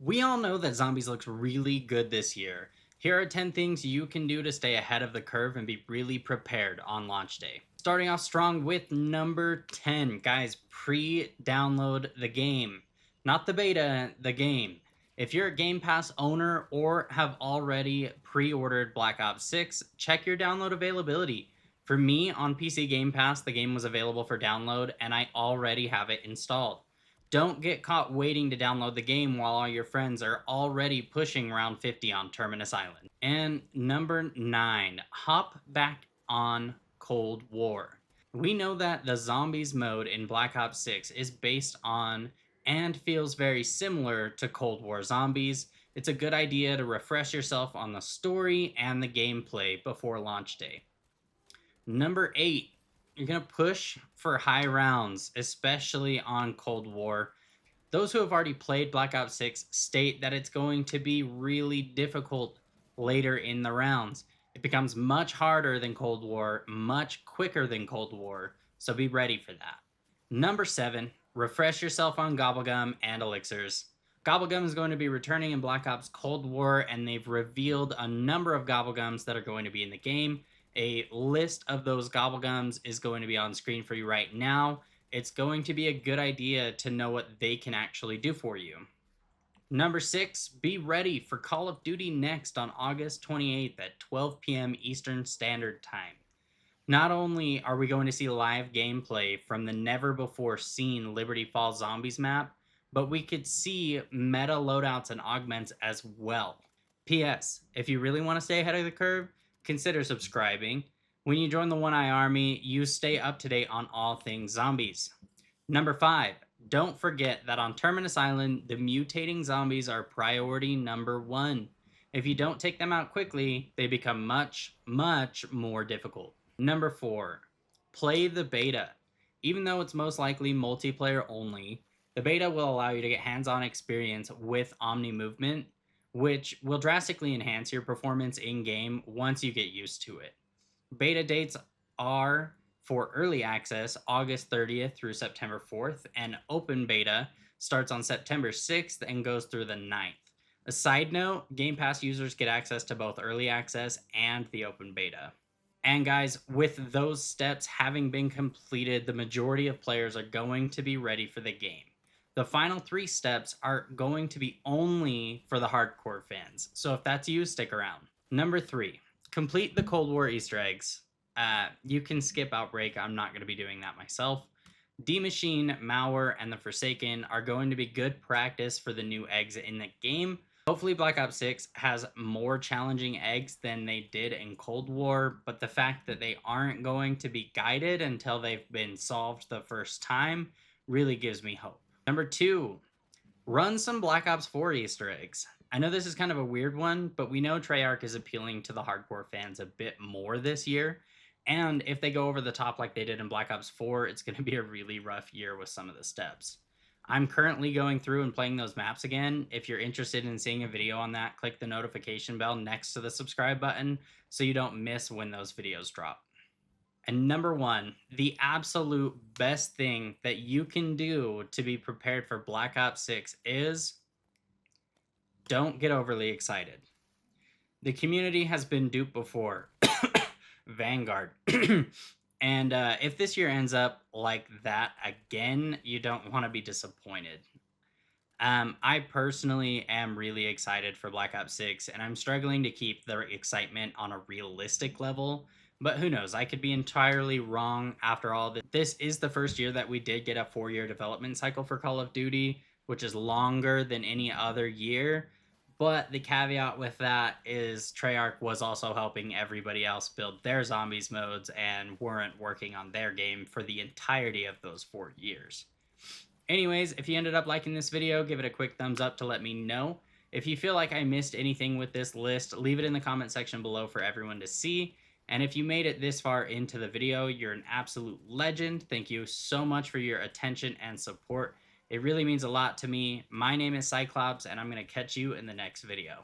We all know that Zombies looks really good this year. Here are 10 things you can do to stay ahead of the curve and be really prepared on launch day. Starting off strong with number 10. Guys, pre-download the game. Not the beta, the game. If you're a Game Pass owner or have already pre-ordered Black Ops 6, check your download availability. For me, on PC Game Pass, the game was available for download and I already have it installed. Don't get caught waiting to download the game while all your friends are already pushing round 50 on Terminus Island. And number 9, hop back on Cold War. We know that the Zombies mode in Black Ops 6 is based on and feels very similar to Cold War Zombies. It's a good idea to refresh yourself on the story and the gameplay before launch day. Number 8, you're going to push for high rounds, especially on Cold War. Those who have already played Black Ops 6 state that it's going to be really difficult later in the rounds. It becomes much harder than Cold War, much quicker than Cold War, so be ready for that. Number 7, refresh yourself on Gobblegum and Elixirs. Gobblegum is going to be returning in Black Ops Cold War, and they've revealed a number of Gobblegums that are going to be in the game. A list of those Gobblegums is going to be on screen for you right now. It's going to be a good idea to know what they can actually do for you. Number 6, be ready for Call of Duty Next on August 28th at 12 p.m. Eastern Standard Time. Not only are we going to see live gameplay from the never-before-seen Liberty Falls Zombies map, but we could see meta loadouts and augments as well. P.S. If you really want to stay ahead of the curve, consider subscribing. When you join the One Eye Army, you stay up to date on all things zombies. Number 5, don't forget that on Terminus Island, the mutating zombies are priority number 1. If you don't take them out quickly, they become much, much more difficult. Number 4, play the beta. Even though it's most likely multiplayer only, the beta will allow you to get hands-on experience with Omni movement, which will drastically enhance your performance in-game once you get used to it. Beta dates are for early access August 30th through September 4th, and open beta starts on September 6th and goes through the 9th. A side note, Game Pass users get access to both early access and the open beta. And guys, with those steps having been completed, the majority of players are going to be ready for the game. The final 3 steps are going to be only for the hardcore fans, so if that's you, stick around. Number 3, complete the Cold War Easter eggs. You can skip Outbreak, I'm not going to be doing that myself. D-Machine, Malware, and the Forsaken are going to be good practice for the new eggs in the game. Hopefully Black Ops 6 has more challenging eggs than they did in Cold War, but the fact that they aren't going to be guided until they've been solved the first time really gives me hope. Number 2, run some Black Ops 4 Easter eggs. I know this is kind of a weird one, but we know Treyarch is appealing to the hardcore fans a bit more this year, and if they go over the top like they did in Black Ops 4, it's going to be a really rough year with some of the steps. I'm currently going through and playing those maps again. If you're interested in seeing a video on that, click the notification bell next to the subscribe button so you don't miss when those videos drop. And number 1, the absolute best thing that you can do to be prepared for Black Ops 6 is don't get overly excited. The community has been duped before. Vanguard. And if this year ends up like that again, you don't want to be disappointed. I personally am really excited for Black Ops 6, and I'm struggling to keep the excitement on a realistic level. But who knows? I could be entirely wrong after all. This is the first year that we did get a 4-year development cycle for Call of Duty, which is longer than any other year. But the caveat with that is Treyarch was also helping everybody else build their zombies modes and weren't working on their game for the entirety of those 4 years. Anyways, if you ended up liking this video, give it a quick thumbs up to let me know. If you feel like I missed anything with this list, leave it in the comment section below for everyone to see. And if you made it this far into the video, you're an absolute legend. Thank you so much for your attention and support. It really means a lot to me. My name is Cyclops, and I'm going to catch you in the next video.